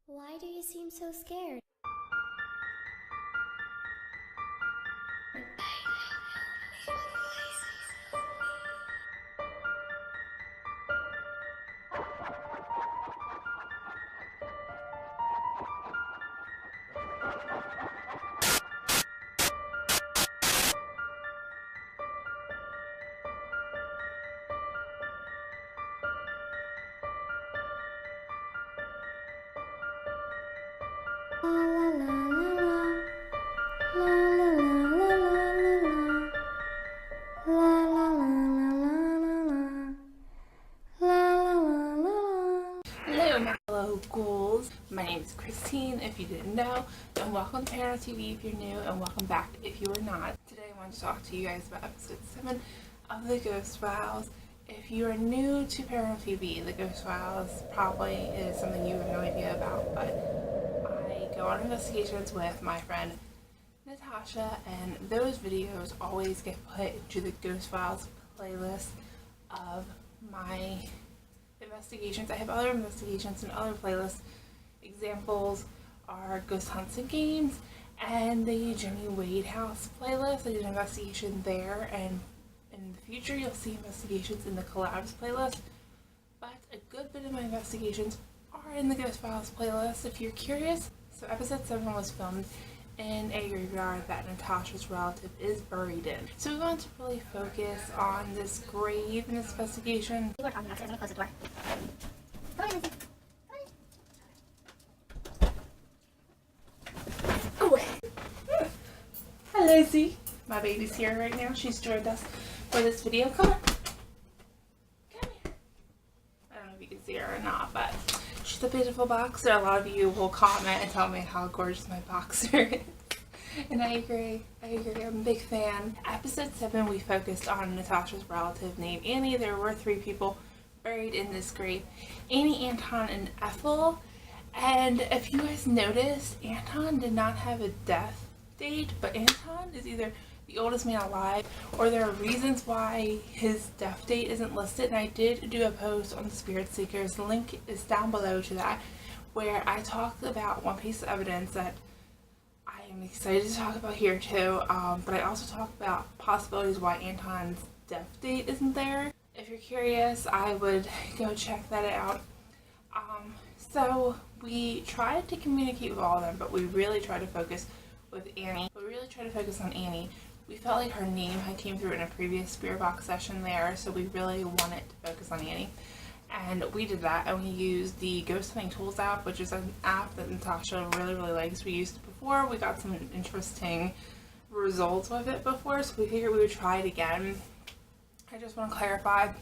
Why do you seem so scared? La la la la la la la la la la. Hello my fellow ghouls, my name is Christine if you didn't know, and welcome to ParanormalTV if you're new, and welcome back if you are not. Today I want to talk to you guys about episode 7 of the Ghost Files. If you are new to ParanormalTV, the Ghost Files probably is something you have no idea about, but I go on investigations with my friend Natasha, and those videos always get put into the Ghost Files playlist of my investigations. I have other investigations and other playlists. Examples are Ghost Hunts and Games and the Jimmy Wade House playlist. I did an investigation there, and in the future you'll see investigations in the Collabs playlist. But a good bit of my investigations are in the Ghost Files playlist if you're curious. So episode 7 was filmed in a graveyard that Natasha's relative is buried in. So we want to really focus on this grave in this investigation. People are talking about it. I'm gonna close the door. Come on, Lizzie. Oh. Hi Lizzie. My baby's here right now. She's joined us for this video. Come on. Come here. I don't know if you can see her or not, but she's a beautiful boxer. A lot of you will comment and tell me how gorgeous my boxer is. And I agree. I'm a big fan. Episode 7 we focused on Natasha's relative named Annie. There were 3 people buried in this grave. Annie, Anton, and Ethel. And if you guys noticed, Anton did not have a death date, but Anton is either the oldest man alive or there are reasons why his death date isn't listed. And I did do a post on the Spirit Seekers. The link is down below to that, where I talked about one piece of evidence that I'm excited to talk about here too, but I also talked about possibilities why Anton's death date isn't there. If you're curious, I would go check that out. So we tried to communicate with all of them, but we really tried to focus with Annie. We really tried to focus on Annie. We felt like her name had came through in a previous spirit box session there, so we really wanted to focus on Annie. And we did that, and we used the Ghost Hunting Tools app, which is an app that Natasha really likes. We used it before. We got some interesting results with it before, so we figured we would try it again. I just want to clarify,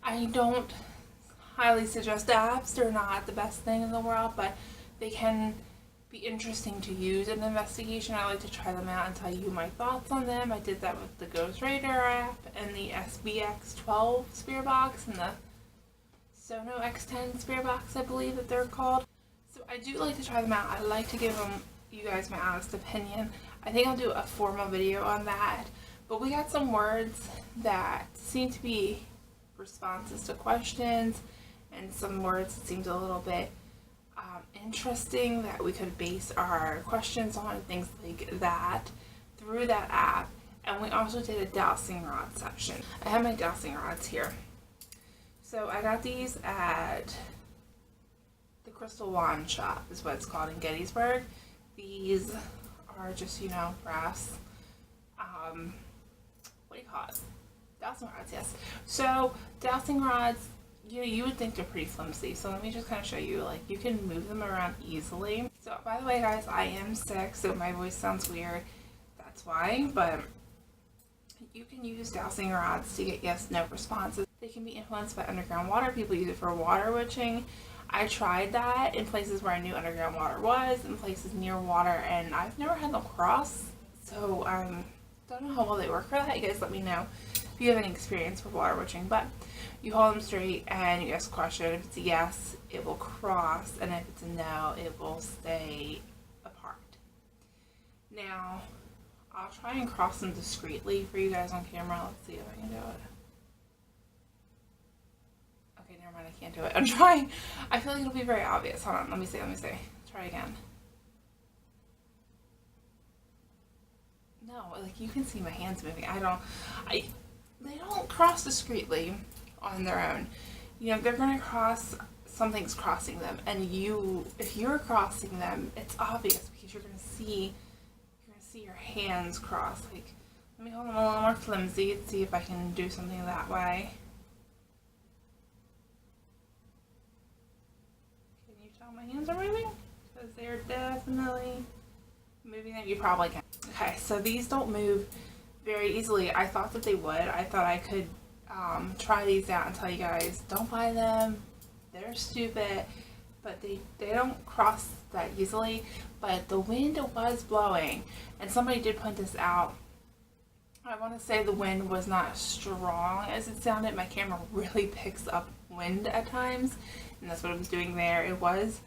I don't highly suggest apps. They're not the best thing in the world, but they can be interesting to use in an investigation. I like to try them out and tell you my thoughts on them. I did that with the Ghost Radar app and the SBX12 spirit box and the Sono X10 spirit box, I believe that they're called. So I do like to try them out. I like to give them you guys my honest opinion. I think I'll do a formal video on that. But we got some words that seem to be responses to questions, and some words that seemed a little bit interesting that we could base our questions on, things like that, through that app. And we also did a dowsing rod section. I have my dowsing rods here. So I got these at the Crystal Wand Shop, is what it's called, in Gettysburg. These are just, brass, what do you call it? Dowsing rods, yes. So dowsing rods, you would think they're pretty flimsy. So let me just kind of show you, you can move them around easily. So by the way, guys, I am sick, so my voice sounds weird. That's why, but you can use dowsing rods to get yes/no responses. They can be influenced by underground water. People use it for water witching. I tried that in places where I knew underground water was, in places near water, and I've never had them cross. So don't know how well they work for that. You guys let me know if you have any experience with water witching. But you hold them straight and you ask a question. If it's a yes, it will cross, and if it's a no, it will stay apart. Now, I'll try and cross them discreetly for you guys on camera. Let's see if I can do it. Okay, never mind, I can't do it. I'm trying. I feel like it'll be very obvious. Hold on, let me see. Try again. No, like you can see my hands moving. They don't cross discreetly on their own. You know, they're gonna cross, something's crossing them, and if you're crossing them, it's obvious because you're gonna see your hands cross. Like, let me hold them a little more flimsy and see if I can do something that way. Can you tell my hands are moving? Because they're definitely moving. That you probably can. Okay, so these don't move very easily. I thought that they would. I thought I could try these out and tell you guys, don't buy them. They're stupid. But they don't cross that easily. But the wind was blowing, and somebody did point this out. I want to say the wind was not as strong as it sounded. My camera really picks up wind at times, and that's what it was doing there. It was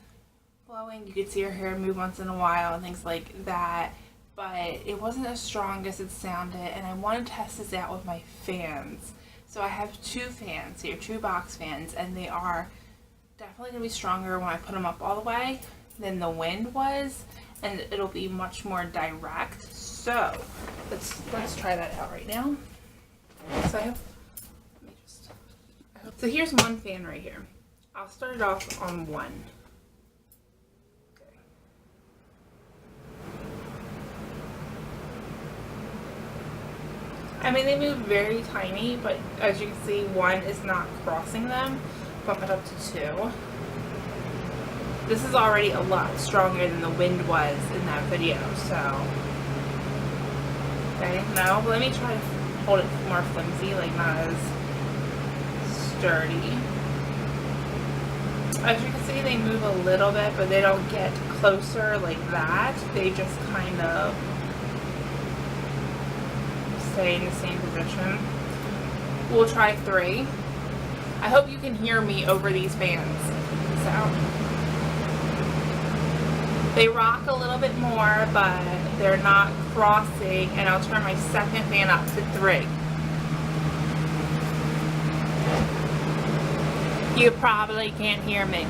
blowing. You could see her hair move once in a while and things like that, but it wasn't as strong as it sounded. And I want to test this out with my fans. So I have 2 fans here, 2 box fans, and they are definitely going to be stronger when I put them up all the way than the wind was, and it'll be much more direct. So let's try that out right now. So here's one fan right here. I'll start it off on one. Okay. I mean, they move very tiny, but as you can see, one is not crossing them. Bump it up to 2. This is already a lot stronger than the wind was in that video, so. Okay, now let me try to hold it more flimsy, like not as sturdy. As you can see, they move a little bit, but they don't get closer like that. They just kind of stay in the same position. We'll try 3. I hope you can hear me over these fans. So they rock a little bit more, but they're not crossing. And I'll turn my second fan up to 3. You probably can't hear me.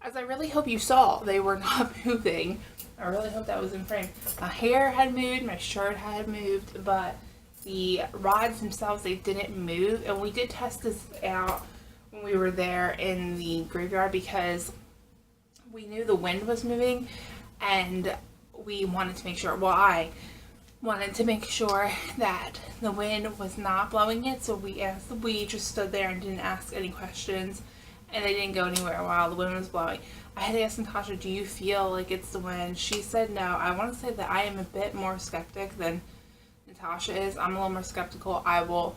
As I really hope you saw, they were not moving. I really hope that was in frame. My hair had moved, my shirt had moved, but the rods themselves, they didn't move. And we did test this out when we were there in the graveyard because we knew the wind was moving, and we wanted to make sure, well, I wanted to make sure that the wind was not blowing it. So we just stood there and didn't ask any questions, and they didn't go anywhere while the wind was blowing. I had asked Natasha, do you feel like it's the wind? She said no. I want to say that I am a bit more skeptic than Natasha is. I'm a little more skeptical. I will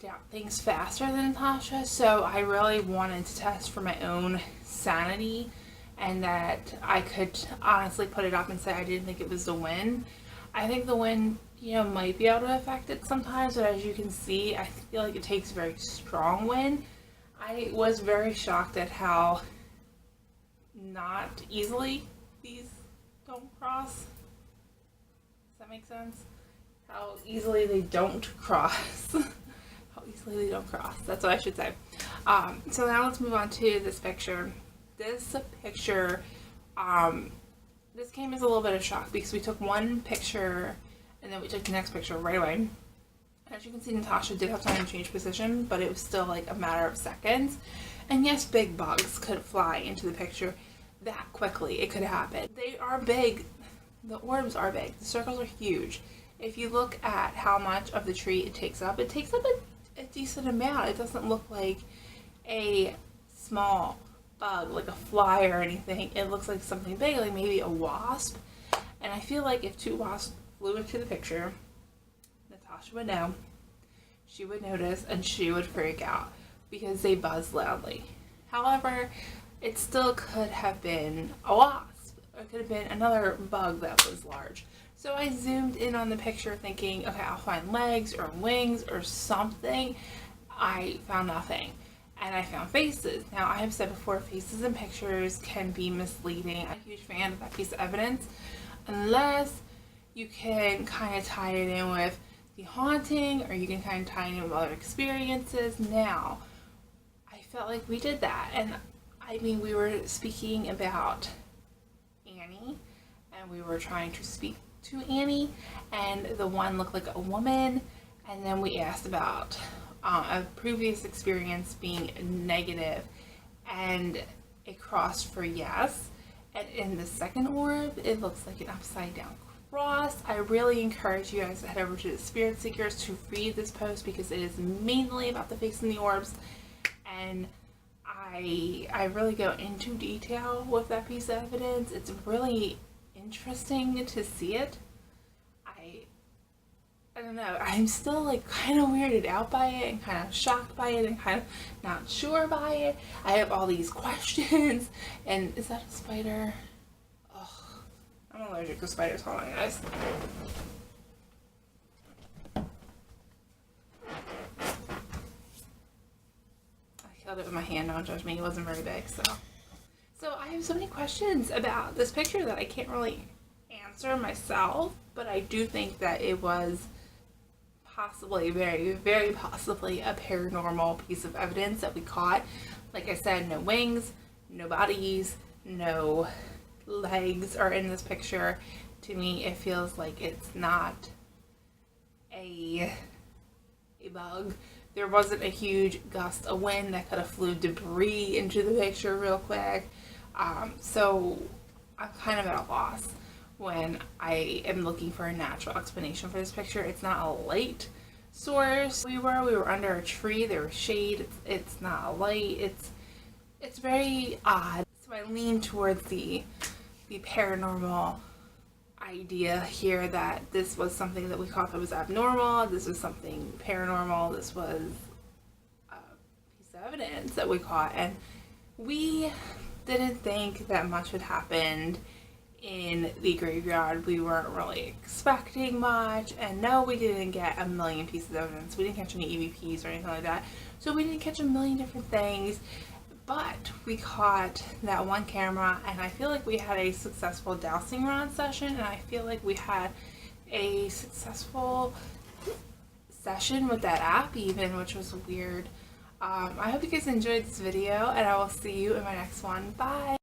doubt things faster than Natasha. So I really wanted to test for my own sanity, and that I could honestly put it up and say I didn't think it was the wind. I think the wind, you know, might be able to affect it sometimes, but as you can see, I feel like it takes very strong wind. I was very shocked at how not easily these don't cross. Does that make sense? How easily they don't cross. How easily they don't cross. That's what I should say. So now let's move on to this picture. This picture, this came as a little bit of shock because we took one picture and then we took the next picture right away. As you can see, Natasha did have time to change position, but it was still like a matter of seconds. And yes, big bugs could fly into the picture that quickly. It could happen. They are big. The orbs are big. The circles are huge. If you look at how much of the tree it takes up a decent amount. It doesn't look like a small bug, like a fly or anything. It looks like something big, like maybe a wasp. And I feel like if 2 wasps flew into the picture, Natasha would know, she would notice, and she would freak out because they buzz loudly. However, it still could have been a wasp. It could have been another bug that was large. So I zoomed in on the picture thinking, okay, I'll find legs or wings or something. I found nothing. And I found faces. Now, I have said before, faces in pictures can be misleading. I'm a huge fan of that piece of evidence. unless you can kind of tie it in with the haunting, or you can kind of tie it in with other experiences. Now, I felt like we did that, and I mean, we were speaking about Annie, and we were trying to speak to Annie, and the one looked like a woman, and then we asked about a previous experience being negative, and it crossed for yes. And in the second orb, it looks like an upside down cross. I really encourage you guys to head over to the Spirit Seekers to read this post, because it is mainly about the face and the orbs, and I really go into detail with that piece of evidence. It's really interesting to see it. I don't know, I'm still like kind of weirded out by it, and kind of shocked by it, and kind of not sure by it. I have all these questions, and is that a spider? Ugh, I'm allergic to spiders. Hold on, guys. I killed it with my hand, don't judge me, it wasn't very big. So I have so many questions about this picture that I can't really answer myself, but I do think that it was possibly, very, very possibly a paranormal piece of evidence that we caught. Like I said, no wings, no bodies, no legs are in this picture. To me, it feels like it's not a bug. There wasn't a huge gust of wind that could have flew debris into the picture real quick. So I'm kind of at a loss when I am looking for a natural explanation for this picture. It's not a light source. We were under a tree, there was shade. It's not a light. It's very odd. So I lean towards the paranormal idea here, that this was something that we caught that was abnormal. This was something paranormal. This was a piece of evidence that we caught, and we didn't think that much had happened in the graveyard. We weren't really expecting much, and no, we didn't get a million pieces of evidence. We didn't catch any EVPs or anything like that, so we didn't catch a million different things, but we caught that one camera, and I feel like we had a successful dowsing rod session, and I feel like we had a successful session with that app even, which was weird. I hope you guys enjoyed this video, and I will see you in my next one. Bye!